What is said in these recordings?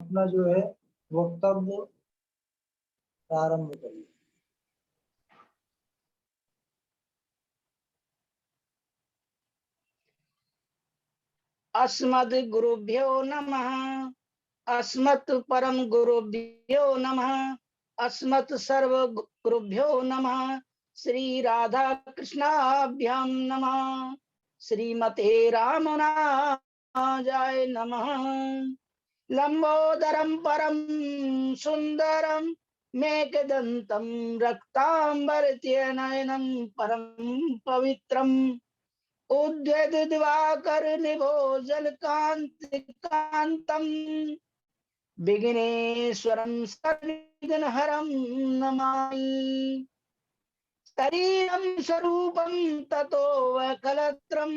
अपना जो है वक्तव्य प्रारंभ करिए। अस्मद् गुरुभ्यो नमः। अस्मत् परम गुरुभ्यो नमः। अस्मत् सर्व गुरुभ्यो नमः। श्री राधा कृष्णाभ्यां नमः। श्रीमते रामनाथाय नमः। लंबोदरम परम सुंदरम मेघदंतं रक्तांबरनयनं परम पवित्रम उद्यद्दिवाकर निभोजल कांतिकांतम विघ्नेश्वरं सर्वविघ्नहरं नमामि। शरीरं स्वरूपं ततो वकलत्रं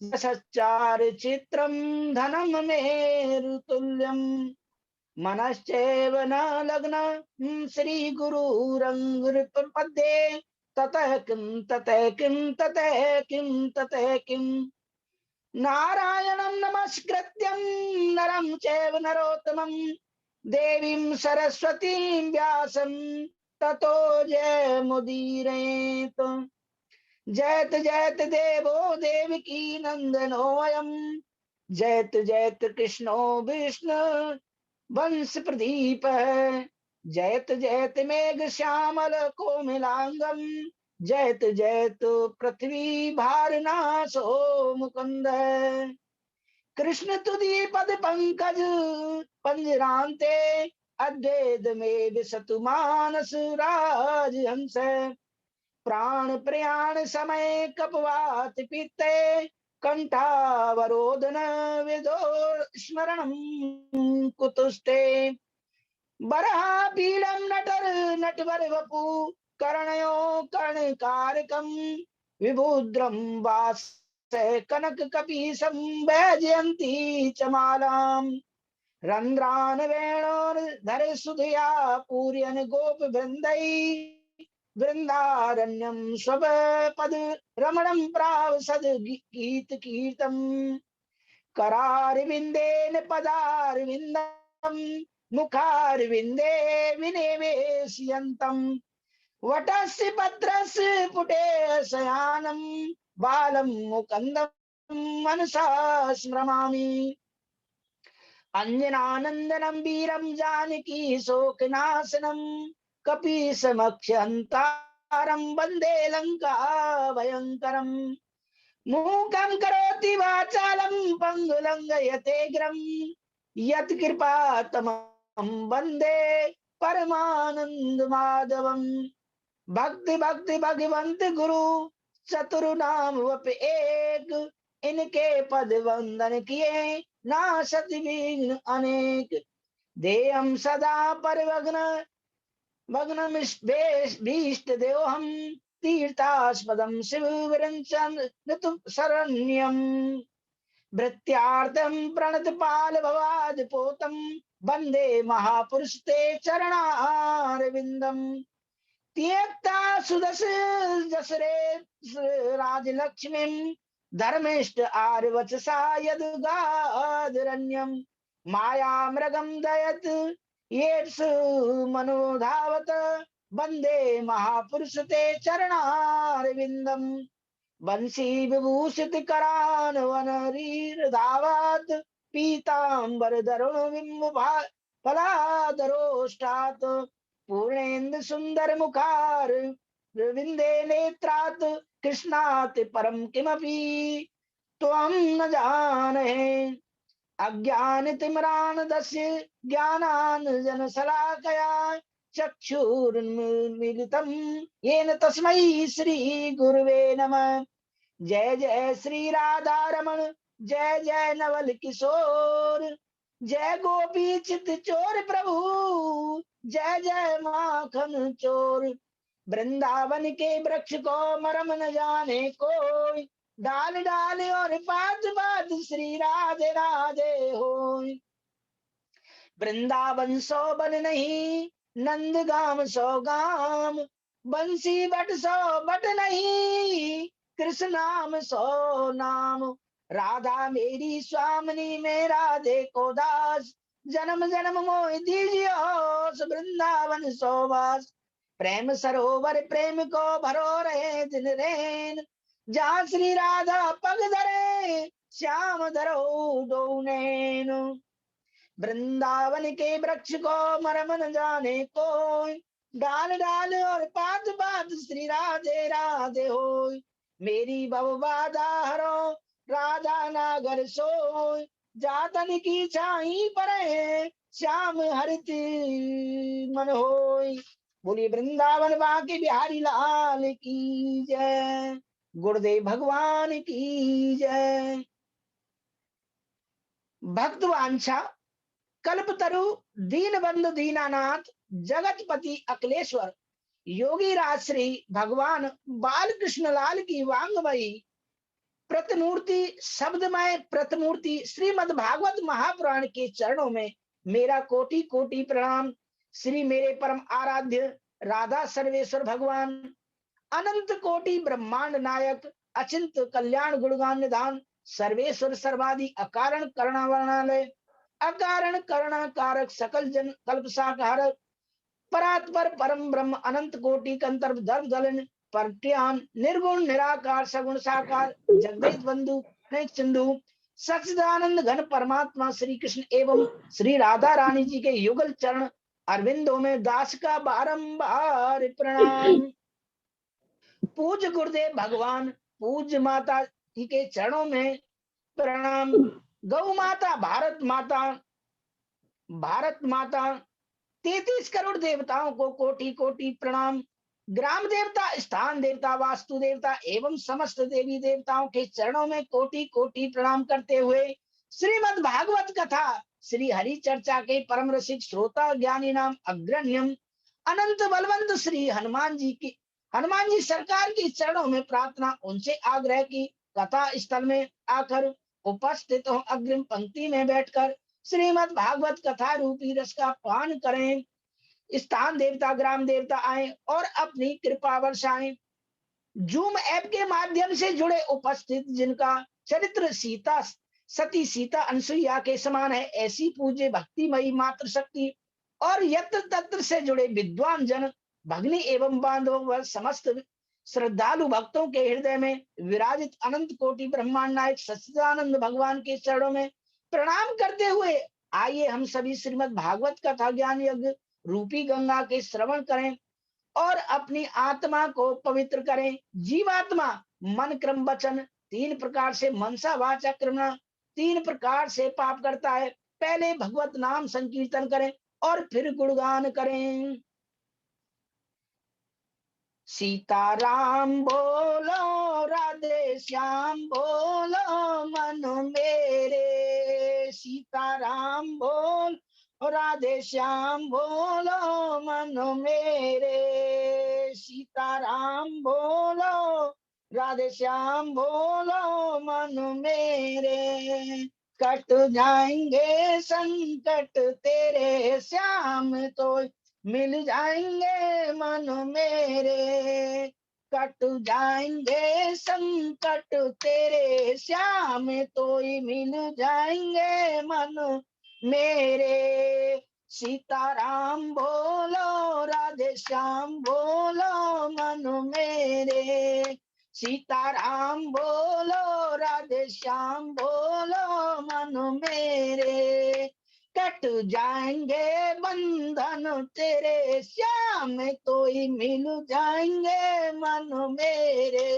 यशश्चार चित्रं धनं मेरुतुल्यं मनश्चैव न लग्न श्री गुरुरंगपद्ये ततः किं ततः किं ततः किं ततः किं नारायणं नमस्कृत्यं नरं चैव नरोत्तमं देवीं सरस्वतीं व्यासं ततो जयमुदीरयेत्। जयत जयत देवो देवकी नंदनोऽयं जयत जयत कृष्णो विष्णु वंश प्रदीप जयत जयत मेघ श्यामल कोमिलांगम जयत जयत पृथ्वी भारनाशो मुकुंद कृष्ण तुदी पद पंकज पंजरांते अद्वैत में विसतु मानस राजहंस प्राण प्रयाण समय कपवात पित्ते कंठावरोधन विदो स्मरणं कुतुस्ते बरहा पीडम नटर नटवर वपु कर्णयो कर्णकारकम विभुद्रम वास कनक कपीसं वैजयंती चमालाम रंध्रान वेणोर धर सुधया पूर्यन गोप वृंदै वृंदारण्यम स्व पद रमणं प्रावसद गीत कीर्तम करारविंदेन पदारविंदम मुखारविंदे विनिवेशयन्तम् वटस्य पत्रस्य पुटे शयानं बालं मुकन्दं मनसा स्मरामि अंजनानंदनं वीरं जानकी शोकनाशनं कपीशमक्षहन्तारं वन्दे लंका भयंकरम् मूकं करोति वाचालं पंगुलंघयतेग्रं यत्कृपातमं वन्दे परमानंद माधवम् भक्ति भक्ति भगवंत गुरु चतुर नाम वप एक इनके पद वंदन किए नाशत विघ्न अनेक देयम सदा परिवग्न भीष्ट देवहम तीर्थास्पदम शिव ऋतु शरण्यम भृत्यार्थम प्रणत पाल भवाद पोतम वंदे महापुरुष ते चरणारविंदम त्यक्ता सुदस जसरे राजलक्ष्मी धर्मिष्ठ आर्वचसा यदुगादरण्यम माया मृगम दयत येत्स मनोधावत वंदे महापुरुष ते चरणारविंदम बंसी विभूषित करान वनरीर धावत पीतांबर धरुण बिंब फलाधरोष्टात् पूर्णेन्दु सुंदर मुखार विंदे नेत्रात् कृष्णात् परम किमपि त्वं न जाने अज्ञानतिमिरान्धस्य ज्ञानाञ्जनशलाकया चक्षुरुन्मीलितं येन तस्मै श्री गुरुवे नमः। जय जय श्री राधा रमण जय जय नवल किशोर जय गोपी चित चोर प्रभु जय जय माखन चोर वृंदावन के वृक्ष को मरम न जाने कोई डाल डाल और पात पात श्री राधे राधे हो वृंदावन सो बन नहीं नंद गाम सो गाम बंसी बट सो बट नहीं कृष्ण नाम सो नाम राधा मेरी स्वामिनी में राधे को दास जन्म जन्म मोह दीजियो सो वृंदावन सोवास। प्रेम सरोवर प्रेम को भरो रहे दिन रैन। जहाँ श्री राधा पग धरे श्याम धरो दो नैन। वृंदावन के वृक्ष को मरम न जाने कोई। डाल डाल और पात पात श्री राधे राधे होय। मेरी भव बाधा हरो राधा नागर सोय। जातन की छाई परे श्याम हरित मन होय। बोलिए वृंदावन बांके बिहारी लाल की जय। गुरुदेव भगवान की जय। भक्त वांछा कल्पतरु दीनबंधु दीनानाथ जगतपति अखिलेश्वर योगी राज श्री भगवान बाल कृष्ण लाल की वांगमयी प्रतिमूर्ति शब्दमय प्रतिमूर्ति श्रीमद् भागवत महापुराण के चरणों में मेरा कोटि कोटि प्रणाम। श्री मेरे परम आराध्य राधा सर्वेश्वर भगवान अनंत कोटि ब्रह्मांड नायक अचिंत कल्याण गुणगान निधान सर्वेश्वर सर्वादि अकारण करुणावर्णालय अकारण करुणा कारक सकल जन कल्प साकारक परात्पर परम ब्रह्म अनंत कोटि कंतर धर्म दलन परट्यान निर्गुण निराकार सगुण साकार जगदेव बंधु सिंधु सच्चिदानंद घन परमात्मा श्री कृष्ण एवं श्री राधा रानी जी के युगल चरण अरविंदों में दास का बारंबार प्रणाम। पूज्य गुरुदेव भगवान पूज्य माता जी के चरणों में प्रणाम। गौ माता भारत माता 33 करोड़ देवताओं को कोटि कोटि प्रणाम। ग्राम देवता स्थान देवता वास्तु देवता एवं समस्त देवी देवताओं के चरणों में कोटि कोटि प्रणाम करते हुए श्रीमद् भागवत कथा श्री हरि चर्चा के परम रसिक श्रोता ज्ञानी नाम अग्रण्यम अनंत बलवंत श्री हनुमान जी सरकार के चरणों में प्रार्थना उनसे आग्रह की कथा स्थल में आकर उपस्थित हो अग्रिम पंक्ति में बैठकर श्रीमद् भागवत कथा रूपी रस का पान करें। स्थान देवता ग्राम देवता आए और अपनी कृपा वर्षाएं। जूम ऐप के माध्यम से जुड़े उपस्थित जिनका चरित्र सती सीता अनसुईया के समान है ऐसी पूज्य भक्तिमयी मात्र शक्ति और यत्र तत्र से जुड़े विद्वान जन भगनी एवं बांधव व समस्त श्रद्धालु भक्तों के हृदय में विराजित अनंत कोटि ब्रह्मांड नायक सच्चिदानंद भगवान के चरणों में प्रणाम करते हुए आइए हम सभी श्रीमद् भागवत कथा ज्ञान यज्ञ रूपी गंगा के श्रवण करें और अपनी आत्मा को पवित्र करें। जीवात्मा मन क्रम वचन 3 प्रकार से मनसा वाचा क्रमणा 3 प्रकार से पाप करता है। पहले भगवत नाम संकीर्तन करें और फिर गुणगान करें। सीताराम बोलो राधे श्याम बोलो मन मेरे। सीताराम बोलो राधे श्याम बोलो मन मेरे। सीताराम बोलो राधे श्याम बोलो मन मेरे। कट जाएंगे संकट तेरे श्याम तो मिल जाएंगे मन मेरे। कट जाएंगे संकट तेरे श्याम तो मिल जाएंगे मन मेरे। सीताराम बोलो राधे श्याम बोलो मन मेरे। सीताराम बोलो राधे श्याम बोलो मन मेरे। कट जाएंगे बंधन तेरे श्याम तो ही मिल जाएंगे मन मेरे।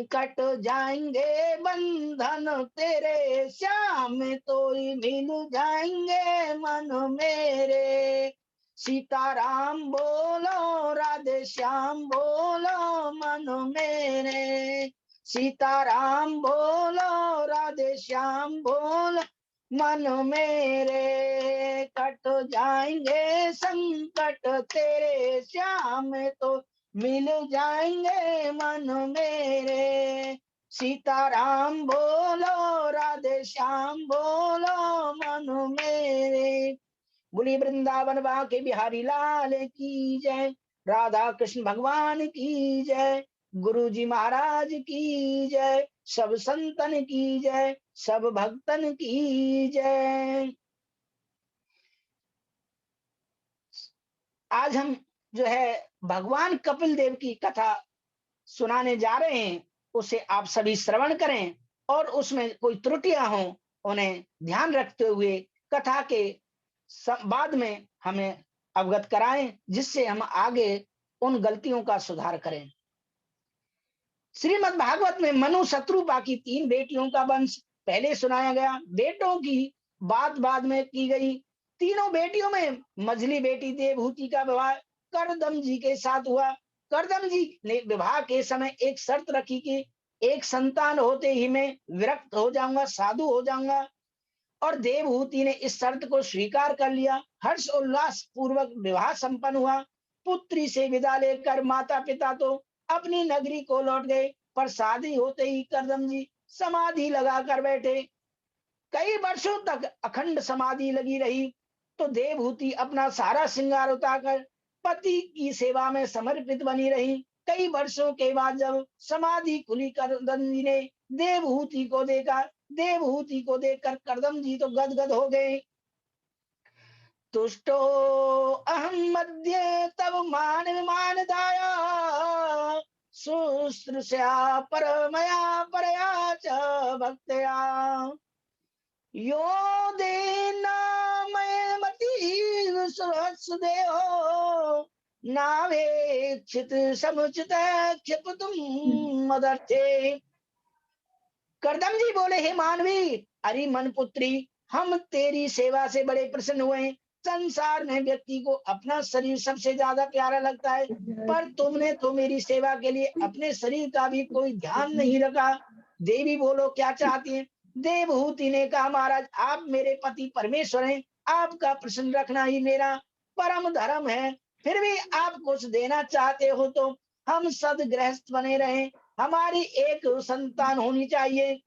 कट जाएंगे बंधन तेरे श्याम तो ही मिल जाएंगे मन मेरे। सीताराम बोलो राधे श्याम बोलो मन मेरे। सीताराम बोलो राधे श्याम बोलो मन मेरे। कट जाएंगे संकट तेरे श्याम तो मिल जाएंगे मन मेरे। सीताराम बोलो राधे श्याम बोलो मन मेरे। बोली वृंदावन बांके बिहारी लाल की जय। राधा कृष्ण भगवान की जय। गुरु जी महाराज की जय। सब संतन की जय। सब भक्तन की जय। आज हम जो है भगवान कपिल देव की कथा सुनाने जा रहे हैं, उसे आप सभी श्रवण करें और उसमें कोई त्रुटियां हों उन्हें ध्यान रखते हुए कथा के बाद में हमें अवगत कराएं, जिससे हम आगे उन गलतियों का सुधार करें। श्रीमद् भागवत में मनु शत्रुपा की 3 बेटियों का वंश पहले सुनाया गया। बेटों की बात बाद में की गई। तीनों बेटियों में मझली बेटी देवहूति का विवाह करदम जी के साथ हुआ। करदम जी ने विवाह के समय एक शर्त रखी कि एक संतान होते ही मैं विरक्त हो जाऊंगा, साधु हो जाऊंगा, और देवहूति ने इस शर्त को स्वीकार कर लिया। हर्ष उल्लास पूर्वक विवाह संपन्न हुआ। पुत्री से विदा लेकर माता पिता तो अपनी नगरी को लौट गए, पर शादी होते ही करदम जी समाधि लगाकर बैठे। कई वर्षों तक अखंड समाधि लगी रही। तो देवहूति अपना सारा श्रृंगार उतारकर पति की सेवा में समर्पित बनी रही। कई वर्षों के बाद जब समाधि खुली, करदम जी ने देवहूति को देखा। देवहूति को देखकर करदम जी तो गदगद हो गए। तुष्टो अहम मध्य तब मान विमान दाया, शुश्रूषया परमया परया च भक्तया, यो देना मैं मति सुदेहो, नावेक्षित समुचित क्षिप तुम मदर्थे। करदम जी बोले, हे मानवी, अरे मन पुत्री, हम तेरी सेवा से बड़े प्रसन्न हुए। संसार में व्यक्ति को अपना शरीर सबसे ज्यादा प्यारा लगता है, पर तुमने तो मेरी सेवा के लिए अपने शरीर का भी कोई ध्यान नहीं रखा। देवी बोलो क्या चाहती हैं? देवहूति ने कहा, महाराज आप मेरे पति परमेश्वर हैं, आपका प्रसन्न रखना ही मेरा परम धर्म है। फिर भी आप कुछ देना चाहते हो तो हम सदगृहस्थ बने रहें, हमारी एक संतान होनी चाहिए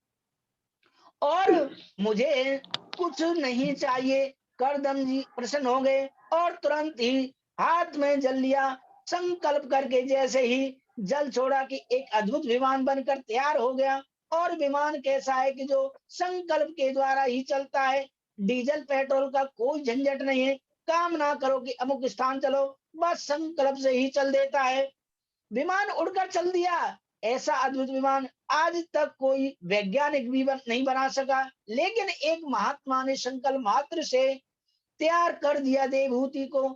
और मुझे कुछ नहीं चाहिए। करदम जी प्रसन्न हो गए और तुरंत ही हाथ में जल लिया। संकल्प करके जैसे ही जल छोड़ा कि एक अद्भुत विमान बनकर तैयार हो गया। और विमान कैसा है कि जो संकल्प के द्वारा ही चलता है, डीजल पेट्रोल का कोई झंझट नहीं है। काम ना करो कि अमुक स्थान चलो, बस संकल्प से ही चल देता है। विमान उड़कर चल दिया। ऐसा अद्भुत विमान आज तक कोई वैज्ञानिक भी नहीं बना सका, लेकिन एक महात्मा ने संकल्प मात्र से तैयार कर दिया देवहूति को।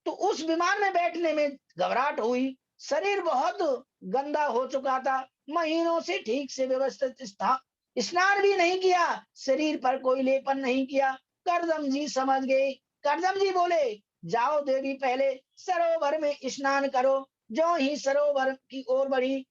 तो उस विमान में बैठने में घबराहट हुई। शरीर बहुत गंदा हो चुका था, महीनों से ठीक से व्यवस्थित स्नान भी नहीं किया, शरीर पर कोई लेपन नहीं किया। करदम जी समझ गए। करदम जी बोले, जाओ देवी, पहले सरोवर में स्नान करो। जो ही सरोवर की ओर बढ़ी,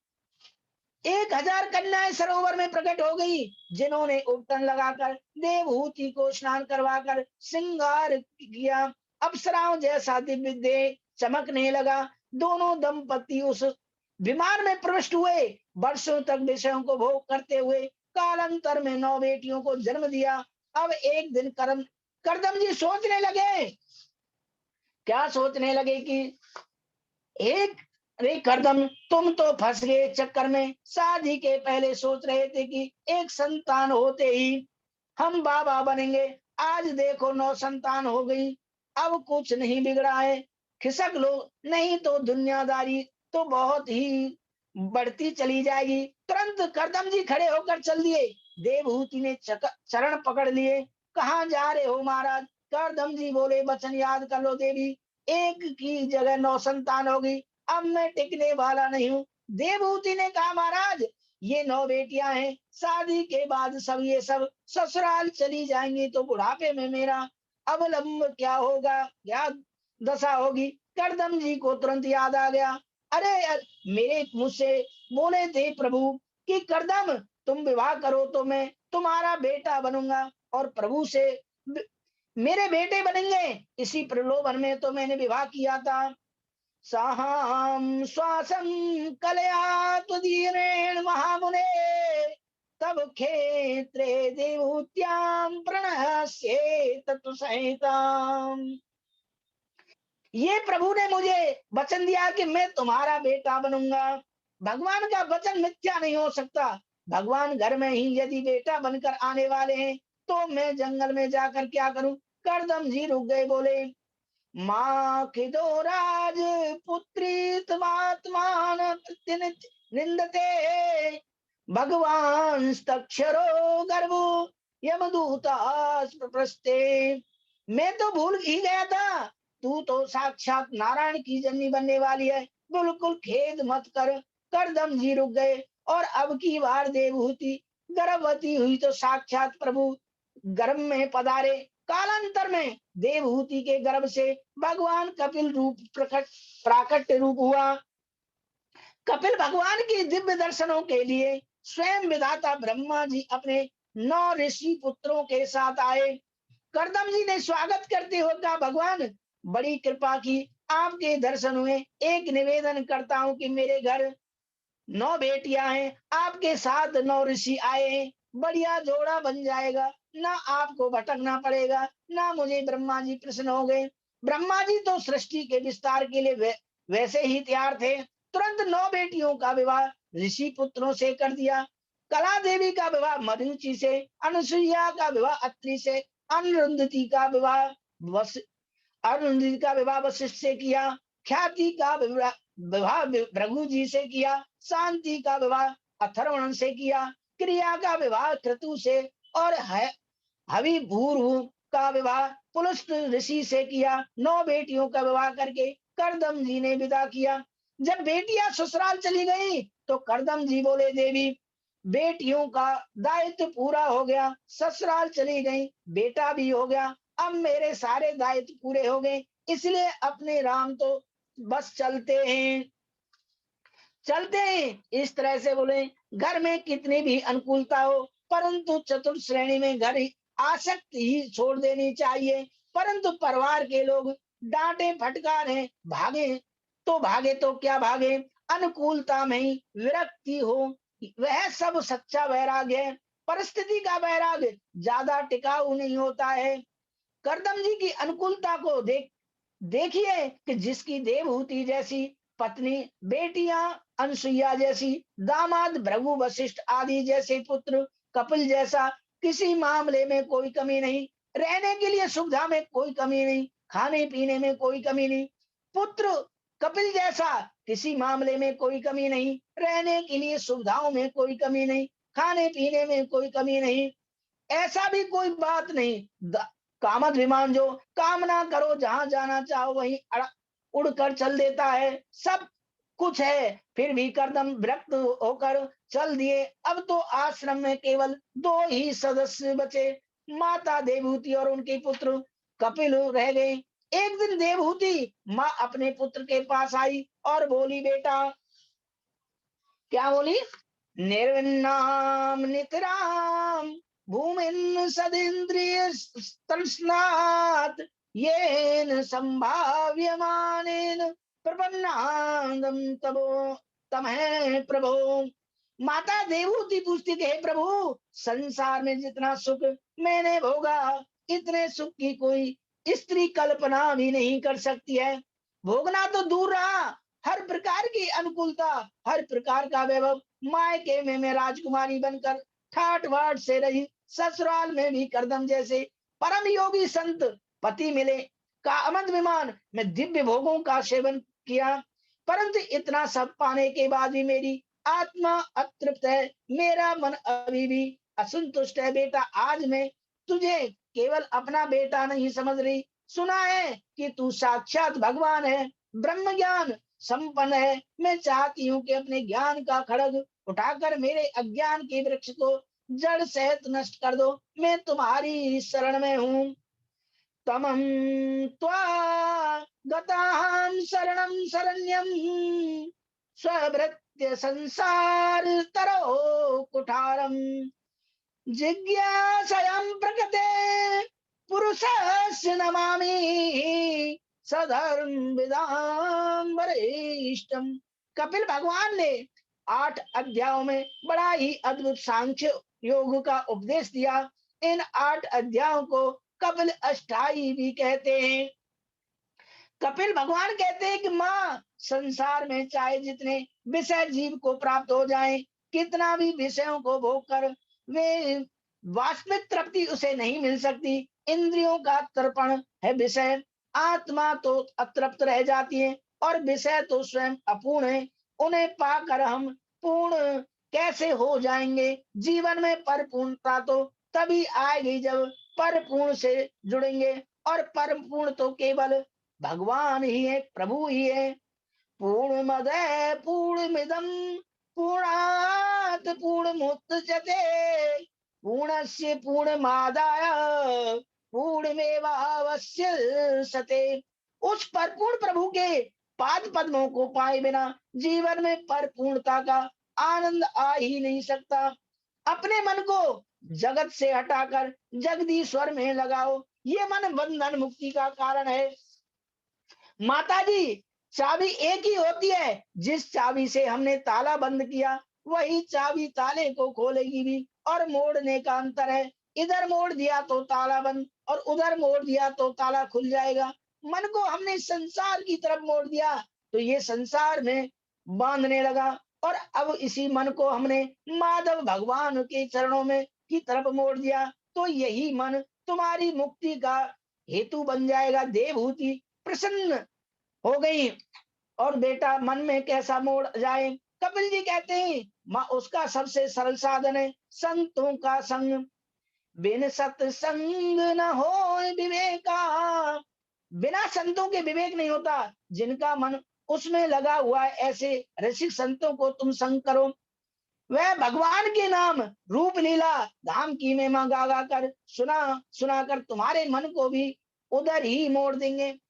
1000 कन्याएं सरोवर में प्रकट हो गई, जिन्होंने उपटन लगाकर देवहूति को स्नान करवाकर श्रृंगार किया। अप्सराओं जैसा दिव्य देह चमकने लगा। दोनों दंपति उस विमान में प्रविष्ट हुए। वर्षों तक विषयों को भोग करते हुए कालांतर में 9 बेटियों को जन्म दिया। अब एक दिन करदम जी सोचने लगे। क्या सोचने लगे कि एक अरे करदम, तुम तो फंस गए चक्कर में। शादी के पहले सोच रहे थे कि एक संतान होते ही हम बाबा बनेंगे। आज देखो 9 संतान हो गई, अब कुछ नहीं बिगड़ा है। खिसक लो, नहीं तो दुनियादारी तो बहुत ही बढ़ती चली जाएगी। तुरंत करदम जी खड़े होकर चल दिए। देवहूति ने चरण पकड़ लिए। कहाँ जा रहे हो महाराज? करदम जी बोले, वचन याद कर लो देवी, एक की जगह 9 संतान होगी, अब मैं टिकने वाला नहीं हूँ। देवहूति ने कहा, महाराज ये 9 बेटियां हैं, शादी के बाद सब ये सब ससुराल चली जाएंगी, तो बुढ़ापे में मेरा अवलंब क्या होगा, क्या दशा होगी। करदम जी को तुरंत याद आ गया, अरे मेरे मुझसे बोले थे प्रभु कि करदम तुम विवाह करो तो मैं तुम्हारा बेटा बनूंगा और प्रभु से मेरे बेटे बनेंगे। इसी प्रलोभन में तो मैंने विवाह किया था। साहं श्वासं कलया तुदीरेण महामुने, तब क्षेत्रे देवहूत्यां प्रणश्ये तत्व संहिताम्। ये प्रभु ने मुझे वचन दिया कि मैं तुम्हारा बेटा बनूंगा। भगवान का वचन मिथ्या नहीं हो सकता। भगवान घर में ही यदि बेटा बनकर आने वाले हैं, तो मैं जंगल में जाकर क्या करूं? करदम जी रुक गए, बोले, माँ खिदो राज पुत्री तमात्मान निंदते भगवान तक्षरो गर्भो यमदूता प्रस्ते। मैं तो भूल ही गया था, तू तो साक्षात नारायण की जननी बनने वाली है, बिल्कुल खेद मत कर। करदम जी रुक गए और अब की बार देवहूति गर्भवती हुई तो साक्षात प्रभु गर्भ में पधारे। कालांतर में देवहूति के गर्भ से भगवान कपिल रूप प्राकट्य रूप हुआ। कपिल भगवान के दिव्य दर्शनों के लिए स्वयं विधाता ब्रह्मा जी अपने 9 ऋषि पुत्रों के साथ आए। करदम जी ने स्वागत करते हुए कहा, भगवान बड़ी कृपा की, आपके दर्शन हुए। एक निवेदन करता हूँ कि मेरे घर 9 बेटियां हैं, आपके साथ 9 ऋषि आए हैं, बढ़िया जोड़ा बन जाएगा, ना आपको भटकना पड़ेगा, ना मुझे ब्रह्मा जी प्रसन्न हो गए। ब्रह्मा जी तो सृष्टि के विस्तार के लिए वैसे ही तैयार थे। तुरंत 9 बेटियों का विवाह ऋषि पुत्रों से कर दिया। कला देवी का विवाह मरीचि से, अनुसुईया का विवाह अत्रि से, अरुंधति का विवाह वशिष्ठ से किया, ख्याति का विवाह भृगु जी से किया, शांति का विवाह अथर्वण से किया, क्रिया का विवाह क्रतु से और हविभूर्व का विवाह पुलुष्ट ऋषि से किया। 9 बेटियों का विवाह करके करदम जी ने विदा किया। जब बेटियां ससुराल चली गई तो करदम जी बोले, देवी बेटियों का दायित्व पूरा हो गया, ससुराल चली गई, बेटा भी हो गया, अब मेरे सारे दायित्व पूरे हो गए, इसलिए अपने राम तो बस चलते हैं। इस तरह से बोले, घर में कितनी भी अनुकूलता हो परंतु चतुर्थ श्रेणी में घर आसक्ति ही छोड़ देनी चाहिए। परंतु परिवार के लोग डांटे फटकारे भागे तो क्या भागे, अनुकूलता में ही विरक्ति हो, वह सब सच्चा वैराग्य है। परिस्थिति का वैराग्य ज्यादा टिकाऊ नहीं होता है। करदम जी की अनुकूलता को देखिए कि जिसकी देवहूति जैसी पत्नी, बेटियां अनसुईया जैसी, दामाद भृगु वशिष्ठ आदि जैसे पुत्र, कपिल जैसा, किसी मामले में कोई कमी नहीं, रहने के लिए सुविधा में कोई कमी नहीं, खाने पीने में कोई कमी नहीं। पुत्र कपिल जैसा, किसी मामले में कोई कमी नहीं, रहने के लिए सुविधाओं में कोई कमी नहीं, खाने पीने में कोई कमी नहीं, ऐसा भी कोई बात नहीं। कामद विमान जो कामना करो जहां जाना चाहो वहीं उड़कर चल देता है, सब कुछ है। फिर भी करदम विरक्त होकर चल दिए। अब तो आश्रम में केवल 2 ही सदस्य बचे, माता देवहूति और उनके पुत्र कपिल रह गए। एक दिन देवहूति माँ अपने पुत्र के पास आई और बोली, बेटा, क्या बोली, निर्विन्नाम नितराम भूमिन सदिन्द्रिय तृष्णात् येन संभाव्यमानेन प्रपन्नादम तबो तमहे प्रभो। माता देवहूति पूछती कि हे प्रभु, संसार में जितना सुख मैंने भोगा, इतने सुख की कोई स्त्री कल्पना भी नहीं कर सकती है। भोगना तो दूर रहा, हर प्रकार की अनुकूलता, हर प्रकार का वैभव, मायके में मैं राजकुमारी बनकर ठाट बाट से रही, ससुराल में भी करदम जैसे परम योगी संत पति मिले, कामद विमान में दिव्य भोगों का सेवन किया। परंतु इतना सब पाने के बाद भी मेरी आत्मा अतृप्त है, मेरा मन अभी भी असंतुष्ट है। बेटा, आज मैं तुझे केवल अपना बेटा नहीं समझ रही, सुना है कि तू साक्षात भगवान है, ब्रह्म ज्ञान संपन्न है। मैं चाहती हूँ कि अपने ज्ञान का खड्ग उठाकर मेरे अज्ञान के वृक्ष को जड़ सहित नष्ट कर दो। मैं तुम्हारी शरण में हूँ। तमं त्वा गताहं शरणं शरण्यं स्वभृत्य संसार तरो कुठारम जिज्ञासयां प्रकृते पुरुषस्य नमामि सधर्म विदाम वरिष्ठम। कपिल भगवान ने 8 अध्यायों में बड़ा ही अद्भुत सांख्य योग का उपदेश दिया। इन 8 अध्यायों को कपिल अष्टाई भी कहते हैं। कपिल भगवान कहते हैं कि माँ, संसार में चाहे जितने विषय जीव को प्राप्त हो जाएं, कितना भी विषयों को भोग कर वे वास्तविक तृप्ति उसे नहीं मिल सकती। इंद्रियों का तर्पण है विषय, आत्मा तो अतृप्त रह जाती है और विषय तो स्वयं अपूर्ण है। उन्हें पाकर हम पूर्ण कैसे हो जाएंगे? जीवन में परिपूर्णता तो तभी आएगी जब परिपूर्ण से जुड़ेंगे, और परिपूर्ण तो केवल भगवान ही है, प्रभु ही है। पूर्णमद पूर्णमिदं पूर्णात् पूर्णमुदच्यते पूर्णस्य पूर्णमादाय पूर्णमेवावशिष्यते। उस परिपूर्ण प्रभु के पाद पद्मों को पाए बिना जीवन में परिपूर्णता का आनंद आ ही नहीं सकता। अपने मन को जगत से हटाकर जगदीश्वर में लगाओ, ये मन बंधन मुक्ति का कारण है। माता जी, चाबी एक ही होती है। जिस चाबी से हमने ताला बंद किया वही चाबी ताले को खोलेगी भी, और मोड़ने का अंतर है। इधर मोड़ दिया तो ताला बंद और उधर मोड़ दिया तो ताला खुल जाएगा। मन को हमने संसार की तरफ मोड़ दिया तो ये संसार में बांधने लगा, और अब इसी मन को हमने माधव भगवान के चरणों में की तरफ मोड़ दिया तो यही मन तुम्हारी मुक्ति का हेतु बन जाएगा। देवहूति प्रसन्न हो गई। और बेटा, मन में कैसा मोड़ जाए? कपिल जी कहते हैं माँ उसका सबसे सरल साधन है संतों का संग। बिन सत्संग न हो विवेका। बिना संतों के विवेक नहीं होता। जिनका मन उसमें लगा हुआ है, ऐसे रसिक संतों को तुम संग करो। वह भगवान के नाम रूप लीला धाम की महिमा गा गा कर सुना कर तुम्हारे मन को भी उधर ही मोड़ देंगे।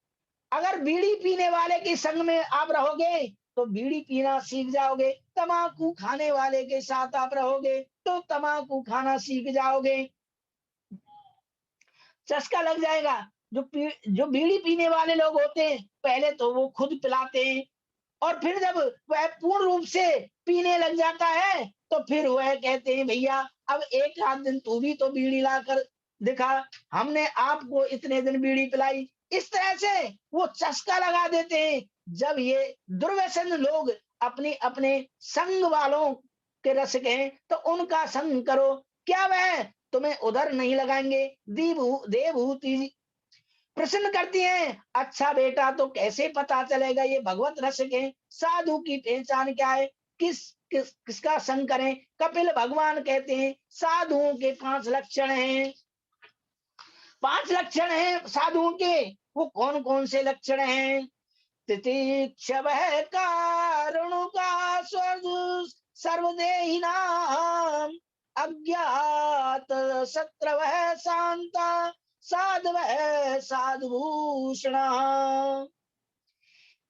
अगर बीड़ी पीने वाले के संग में आप रहोगे तो बीड़ी पीना सीख जाओगे। तम्बाकू खाने वाले के साथ आप रहोगे तो तम्बाकू खाना सीख जाओगे। चस्का लग जाएगा। जो बीड़ी पीने वाले लोग होते हैं पहले तो वो खुद पिलाते हैं, और फिर जब वह पूर्ण रूप से पीने लग जाता है तो फिर वह कहते हैं भैया अब एक आध दिन तू भी तो बीड़ी ला कर दिखा, हमने आपको इतने दिन बीड़ी पिलाई। इस तरह से वो चस्का लगा देते हैं। जब ये दुर्व्यसन लोग अपने अपने संग वालों के रसिक हैं तो उनका संग करो, क्या वह तुम्हें उधर नहीं लगाएंगे? देवहूति प्रश्न करती हैं, अच्छा बेटा तो कैसे पता चलेगा ये भगवत रसिक हैं? साधु की पहचान क्या है? किसका संग करें? कपिल भगवान कहते हैं साधुओं के 5 लक्षण हैं। 5 लक्षण हैं साधुओं के। वो कौन कौन से लक्षण हैं? तितिक्षव कारुणु का स्वर्ग सर्वदेही नाम अज्ञात शत्रव शांता साधव साधुभूषण।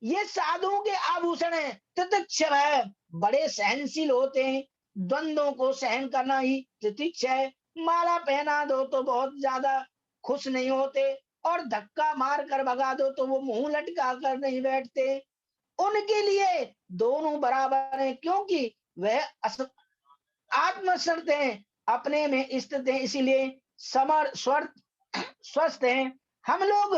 ये साधुओं के आभूषण है। तितिक्षव है, बड़े सहनशील होते हैं। द्वंद्वों को सहन करना ही तितिक्ष है। माला पहना दो तो बहुत ज्यादा खुश नहीं होते, और धक्का मार कर भगा दो तो वो मुंह लटका कर नहीं बैठते। उनके लिए दोनों बराबर हैं, क्योंकि वह आत्मस्थ हैं, अपने में स्थित हैं, इसीलिए स्वस्थ हैं। हम लोग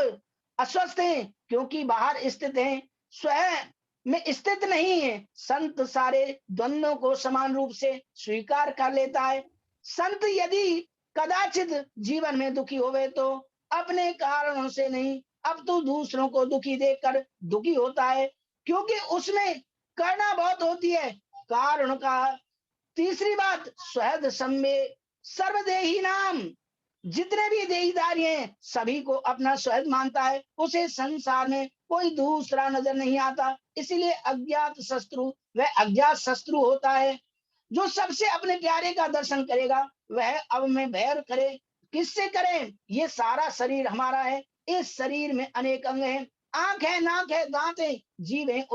अस्वस्थ हैं क्योंकि बाहर स्थित हैं, स्वयं में स्थित नहीं है। संत सारे द्वंद्वों को समान रूप से स्वीकार कर लेता है। संत यदि कदाचित जीवन में दुखी होवे तो अपने कारणों से नहीं, अब तो दूसरों को दुखी देखकर दुखी होता है, क्योंकि उसमें करना बहुत होती है कारण का। तीसरी बात, स्वहद सम्मे सर्वदेही नाम। जितने भी देहीदारी हैं सभी को अपना स्वहद मानता है, उसे संसार में कोई दूसरा नजर नहीं आता। इसीलिए अज्ञात शत्रु वह अज्ञात शत्रु होता है। जो सबसे अपने प्यारे का दर्शन करेगा वह अब में बैर करे। किससे करें? ये सारा शरीर हमारा है। इस शरीर में अनेक अंग हैं। आंख है, नाक है, दांत है, जीभ है,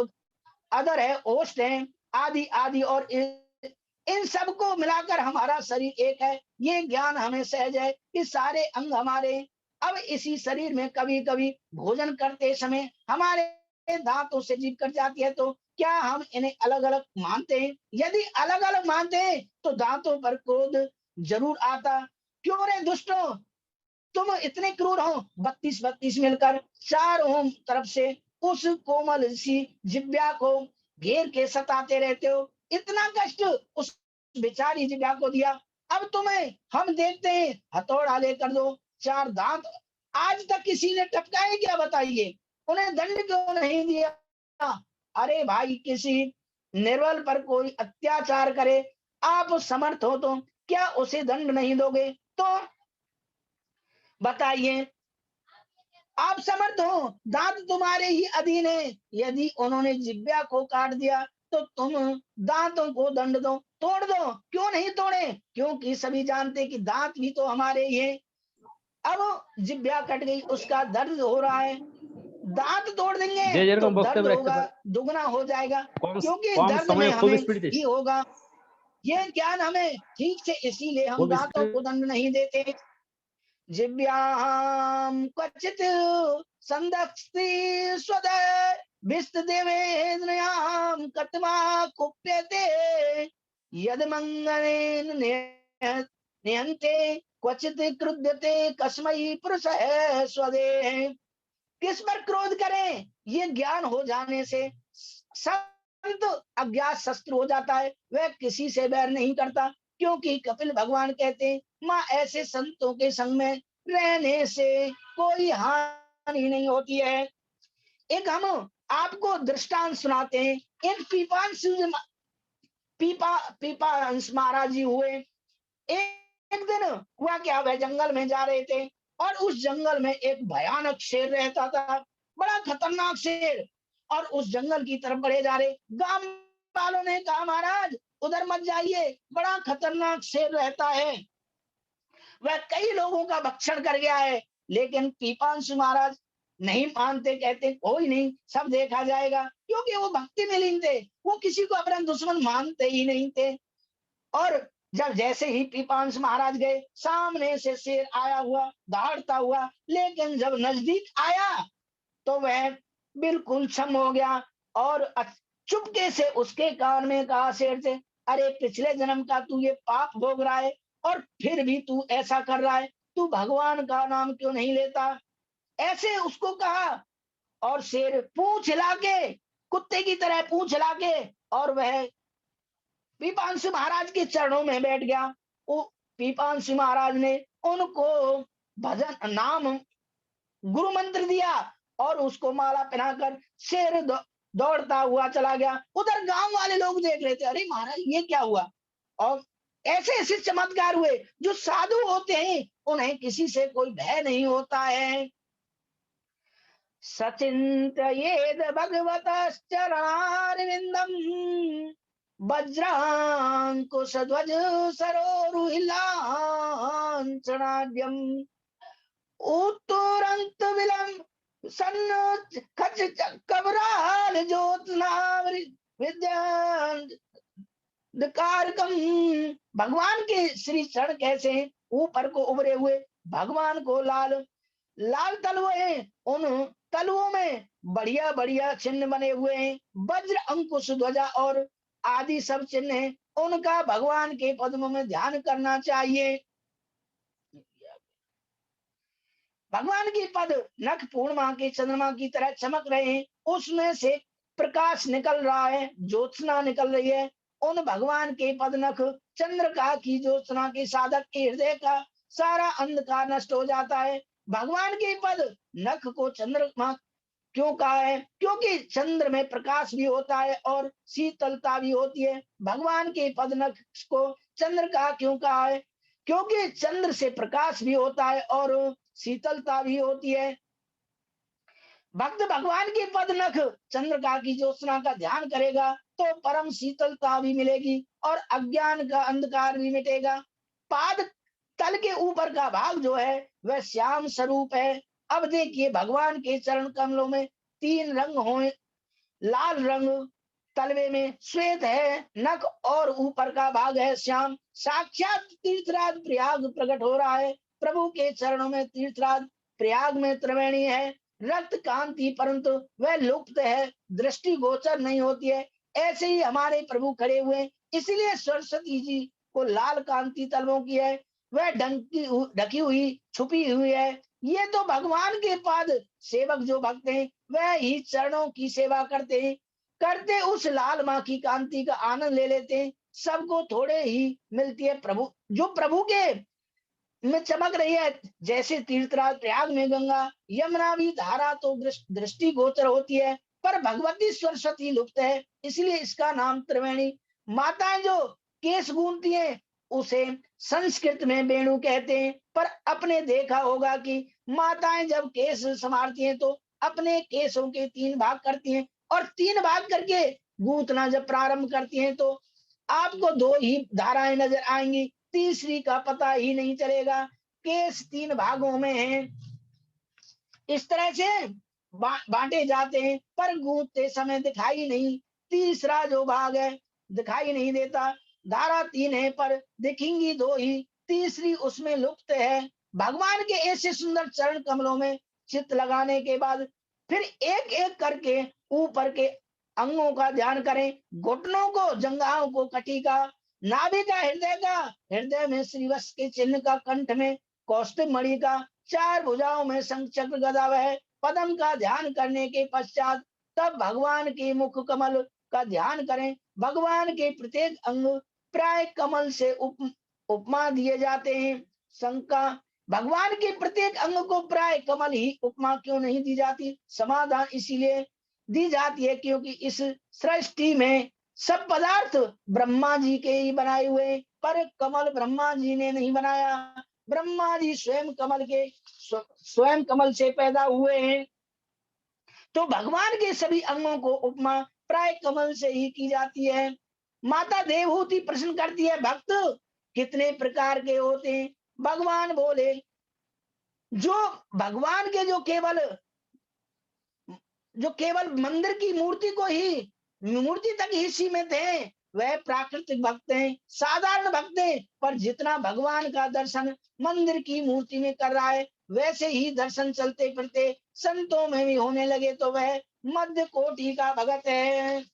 अधर है, ओष्ठ है, आदि आदि, और इन सबको मिलाकर हमारा शरीर एक है। ये ज्ञान हमें सहज है कि सारे अंग हमारे। अब इसी शरीर में कभी कभी भोजन करते समय हमारे दांतों से जीभ कट जाती है, तो क्या हम इन्हें अलग अलग मानते हैं? यदि अलग अलग मानते हैं तो दांतों पर क्रोध जरूर आता। क्यों रे दुष्टों, तुम इतने क्रूर हो? 32 मिलकर चारों तरफ से उस कोमल सी जिब्या को घेर के सताते रहते हो। इतना कष्ट उस बेचारी जिब्या को दिया। अब तुम्हें हम देखते हैं हथौड़ा लेकर दो, 4 दांत आज तक किसी ने टपकाए क्या, बताइए? उन्हें दंड क्यों नहीं दिया? अरे भाई, किसी निर्बल पर कोई अत्याचार करे, आप समर्थ हो तो क्या उसे दंड नहीं दोगे? तो बताइए, आप समर्थ हो, दांत तुम्हारे ही अधीन है। यदि उन्होंने जिह्वा को काट दिया तो तुम दांतों को दंड दो, तोड़ दो। क्यों नहीं तोड़े? क्योंकि सभी जानते कि दांत भी तो हमारे ही हैं। अब जिह्वा कट गई, उसका दर्द हो रहा है, दांत तोड़ देंगे যে तो যেরকম বক্তব্য दर्द রাখতে होगा, পারে, दुगना हो जाएगा, কম क्योंकि কম दर्द में সময়ে খুব हमें স্পিডে ही होगा। ये ज्ञान हमें ठीक से, इसीलिए हम খুব दांतों स्पिड को दंड नहीं देते। जिव्याम क्वचित संदस्ति स्वद विस्त देवेन्द्रयाम कतवा कुप्यते यद मंगलेन निहंते क्वचित क्रुध्यते कस्मै पुरुष स्वदे। किस पर क्रोध करें? ये ज्ञान हो जाने से संत अज्ञात शस्त्र हो जाता है, वह किसी से बैर नहीं करता, क्योंकि कपिल भगवान कहते हैं, माँ ऐसे संतों के संग में रहने से कोई हानि नहीं होती है। एक हम आपको दृष्टांत सुनाते हैं। एक पीपांश महाराज जी हुए। एक दिन हुआ क्या, वह जंगल में जा रहे थे और उस जंगल में एक भयानक शेर रहता था, बड़ा खतरनाक शेर। और उस जंगल की तरफ बढ़े जा रहे, गांव वालों ने कहा, महाराज उधर मत जाइए, बड़ा खतरनाक शेर रहता है, वह कई लोगों का भक्षण कर गया है। लेकिन पीपांशु महाराज नहीं मानते, कहते कोई नहीं, सब देखा जाएगा, क्योंकि वो भक्ति में लीन थे, वो किसी को अपना दुश्मन मानते ही नहीं थे। और जब जैसे ही पीपांश महाराज गए, सामने से शेर आया हुआ, दौड़ता हुआ, लेकिन जब नजदीक आया तो वह बिल्कुल छम हो गया और चुपके से उसके कान में कहा शेर से, अरे पिछले जन्म का तू ये पाप भोग रहा है और फिर भी तू ऐसा कर रहा है, तू भगवान का नाम क्यों नहीं लेता? ऐसे उसको कहा। और शेर पूंछ हिला के, कुत्ते की तरह पूंछ हिला के, और वह पीपांशु महाराज के चरणों में बैठ गया। वो पीपांशु महाराज ने उनको भजन नाम गुरु मंत्र दिया और उसको माला पहनाकर शेर दौड़ता हुआ चला गया। उधर गांव वाले लोग देख रहे थे, अरे महाराज ये क्या हुआ? और ऐसे ऐसे चमत्कार हुए। जो साधु होते हैं उन्हें किसी से कोई भय नहीं होता है। सचिंतयेद भगवतश्चरणारविंदम वज्रांकुशध्वज सरोरुहिलांचनाद्यम उत्तुरंत विलंब सन्न खच कबराल ज्योत्नावृ विद्याकारकम। भगवान के श्री चरण कैसे ऊपर को उभरे हुए, भगवान को लाल लाल तलवे हैं, उन तलवों में बढ़िया बढ़िया चिन्ह बने हुए हैं, वज्र अंकुश ध्वजा और आदि सब चिन्ह हैं। उनका भगवान के पद्मों में ध्यान करना चाहिए। भगवान के पद नख पूर्णिमा के चंद्रमा की तरह चमक रहे हैं, उसमें से प्रकाश निकल रहा है, ज्योत्सना निकल रही है। उन भगवान के पद नख चंद्रिका की ज्योत्सना के साधक के हृदय का सारा अंधकार नष्ट हो जाता है। भगवान के पद नख को चंद्रमा क्यों कहा है? क्योंकि चंद्र में प्रकाश भी होता है और शीतलता भी होती है। भगवान के पद नख को चंद्र का क्यों कहा है? क्योंकि चंद्र से प्रकाश भी होता है और शीतलता भी होती है। भक्त भगवान के पद नख चंद्रिका की ज्योत्सना का ध्यान करेगा तो परम शीतलता भी मिलेगी और अज्ञान का अंधकार भी मिटेगा। पाद तल के ऊपर का भाग जो है वह श्याम स्वरूप है। अब देखिए, भगवान के चरण कमलों में 3 रंग हों, लाल रंग तलवे में श्वेत है नख और ऊपर का भाग है श्याम। साक्षात तीर्थराज प्रयाग प्रकट हो रहा है। प्रभु के चरणों में तीर्थराज प्रयाग में त्रिवेणी है, रक्त कांति, परंतु वह लुप्त है, दृष्टि गोचर नहीं होती है। ऐसे ही हमारे प्रभु खड़े हुए, इसलिए सरस्वती जी को लाल कांति तलवों की है, वह ढकी हुई छुपी हुई है। ये तो भगवान के पाद सेवक जो भक्त हैं वह ही चरणों की सेवा करते हैं, करते उस लाल माँ की कांति का आनंद ले लेते हैं। सबको थोड़े ही मिलती है। प्रभु जो प्रभु के में चमक रही है, जैसे तीर्थराज प्रयाग में गंगा, यमुना भी धारा तो दृष्टि गोचर होती है, पर भगवती सरस्वती लुप्त है, इसलिए इसका नाम त्रिवेणी। माताएं जो केस गूंथती हैं उसे संस्कृत में वेणु कहते हैं, पर अपने देखा होगा कि माताएं जब केस संवारती हैं तो अपने केसों के 3 भाग करती हैं, और 3 भाग करके गूंथना जब प्रारंभ करती हैं तो आपको 2 ही धाराएं नजर आएंगी, तीसरी का पता ही नहीं चलेगा। केस 3 भागों में हैं, इस तरह से बांटे जाते हैं, पर गूंथते समय दिखाई नहीं, तीसरा जो भाग है दिखाई नहीं देता। धारा 3 है पर दिखेंगी 2 ही, तीसरी उसमें लुप्त है। भगवान के ऐसे सुंदर चरण कमलों में चित्त लगाने के बाद फिर एक एक करके ऊपर के अंगों का ध्यान करें, घुटनों को, जंघाओं को, कटी का, नाभि का, हृदय का, हृदय में श्रीवत्स के चिन्ह का, कंठ में कौस्तुभ मणि का, 4 भुजाओं में शंख चक्र गदा वह पद्म का ध्यान करने के पश्चात तब भगवान के मुख कमल का ध्यान करें। भगवान के प्रत्येक अंग प्राय कमल से उपमा दिए जाते हैं। शंका, भगवान के प्रत्येक अंग को प्राय कमल ही उपमा क्यों नहीं दी जाती? समाधान, इसीलिए दी जाती है क्योंकि इस सृष्टि में सब पदार्थ ब्रह्मा जी के ही बनाए हुए, पर कमल ब्रह्मा जी ने नहीं बनाया। ब्रह्मा जी स्वयं कमल से पैदा हुए हैं, तो भगवान के सभी अंगों को उपमा प्राय कमल से ही की जाती है। माता देवहूति प्रश्न करती है, भक्त कितने प्रकार के होते हैं? भगवान बोले, जो भगवान के जो केवल मंदिर की मूर्ति को ही, मूर्ति तक ही सीमित है, वह प्राकृतिक भक्त हैं, साधारण भक्त हैं। पर जितना भगवान का दर्शन मंदिर की मूर्ति में कर रहा है, वैसे ही दर्शन चलते फिरते संतों में भी होने लगे तो वह मध्य कोटि का भगत है।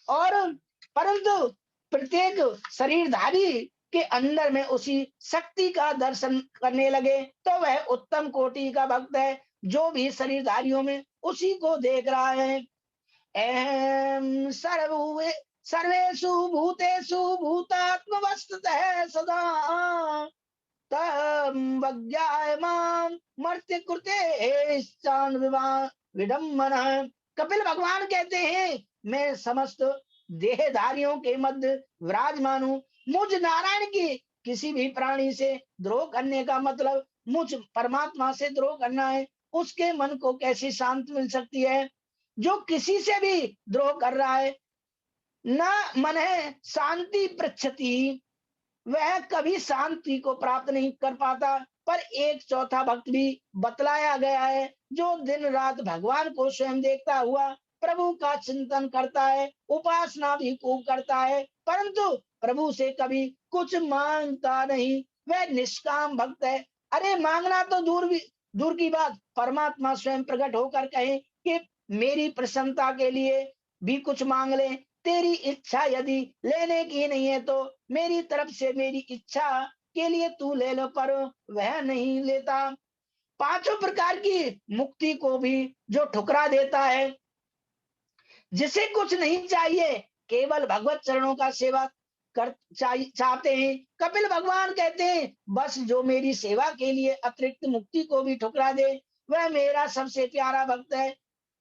और परंतु प्रत्येक शरीरधारी के अंदर में उसी शक्ति का दर्शन करने लगे तो वह उत्तम कोटि का भक्त है, जो भी शरीरधारियों में उसी को देख रहा है। अहम सर्वेषु भूतेषु भूतात्मवस्थितः सदा तम वज्ञाय माम मर्त्य कृते विडम्बना। कपिल भगवान कहते हैं, मैं समस्त देहधारियों के मध्य विराजमान हूँ। मुझ नारायण की किसी भी प्राणी से द्रोह करने का मतलब मुझ परमात्मा से द्रोह करना है। उसके मन को कैसी शांति मिल सकती है? जो किसी से भी द्रोह कर रहा है, न मन है शांति पृच्छति, वह कभी शांति को प्राप्त नहीं कर पाता। पर एक चौथा भक्त भी बतलाया गया है, जो दिन रात भगवान को स्वयं देखता हुआ प्रभु का चिंतन करता है, उपासना भी खूब करता है, परंतु प्रभु से कभी कुछ मांगता नहीं, वह निष्काम भक्त है। अरे मांगना तो दूर की बात, परमात्मा स्वयं प्रकट होकर कहे कि मेरी प्रसन्नता के लिए भी कुछ मांग ले, तेरी इच्छा यदि लेने की नहीं है तो मेरी तरफ से मेरी इच्छा के लिए तू ले लो, पर वह नहीं लेता। 5 प्रकार की मुक्ति को भी जो ठुकरा देता है, जिसे कुछ नहीं चाहिए, केवल भगवत चरणों का सेवा कर चाहते हैं। कपिल भगवान कहते हैं, बस जो मेरी सेवा के लिए अतिरिक्त मुक्ति को भी ठुकरा दे, वह मेरा सबसे प्यारा भक्त है।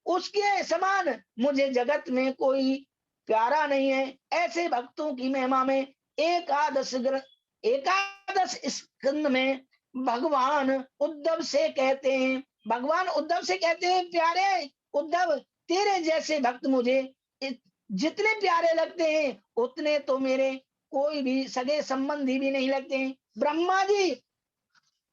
उसके समान मुझे जगत में कोई प्यारा नहीं है। ऐसे भक्तों की महिमा में एकादश स्कंद में भगवान उद्धव से कहते हैं, प्यारे उद्धव, तेरे जैसे भक्त मुझे जितने प्यारे लगते हैं उतने तो मेरे कोई भी सगे संबंधी भी नहीं लगते हैं।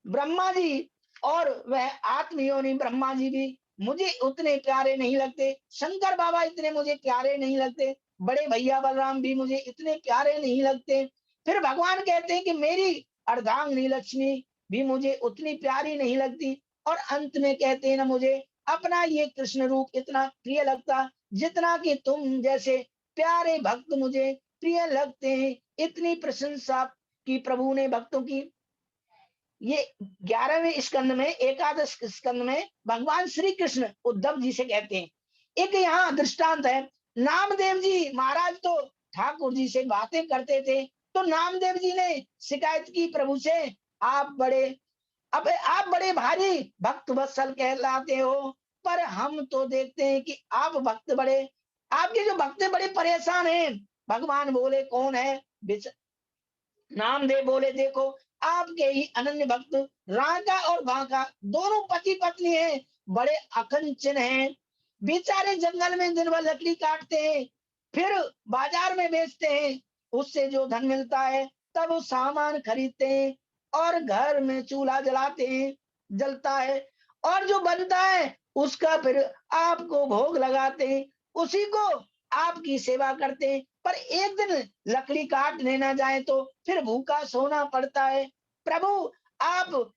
ब्रह्मा जी और वह आत्मयोनि ब्रह्मा जी भी मुझे उतने प्यारे नहीं लगते। शंकर बाबा इतने मुझे प्यारे नहीं लगते। बड़े भैया बलराम भी मुझे इतने प्यारे नहीं लगते। फिर भगवान कहते हैं कि मेरी अर्धांगिनी लक्ष्मी भी मुझे उतनी प्यारी नहीं लगती। और अंत में कहते हैं ना, मुझे अपना ये कृष्ण रूप इतना प्रिय लगता जितना कि तुम जैसे प्यारे भक्त मुझे प्रिय लगते हैं। इतनी प्रशंसा की प्रभु ने भक्तों की। ये 11वें स्कंद में, एकादश स्कंद में भगवान श्री कृष्ण उद्धव जी से कहते हैं। एक यहाँ दृष्टांत है। नामदेव जी महाराज तो ठाकुर जी से बातें करते थे, तो नामदेव जी ने शिकायत की प्रभु से, आप बड़े, अब आप बड़े भारी भक्त वत्सल कहलाते हो, पर हम तो देखते हैं कि आप भक्त बड़े, आपके जो भक्त बड़े परेशान हैं। भगवान बोले कौन है? नामदेव बोले देखो, आपके ही अनन्य भक्त राका और बांका दोनों पति पत्नी हैं, बड़े अकंचन हैं। बेचारे जंगल में दिन भर लकड़ी काटते हैं, फिर बाजार में बेचते हैं, उससे जो धन मिलता है तब वो सामान खरीदते हैं और घर में चूल्हा जलाते हैं, जलता है, और जो बनता है उसका फिर आपको भोग लगाते हैं, उसी को आपकी सेवा करते हैं। पर एक दिन लकड़ी काटने ना जाए तो फिर भूखा सोना पड़ता है। प्रभु, आप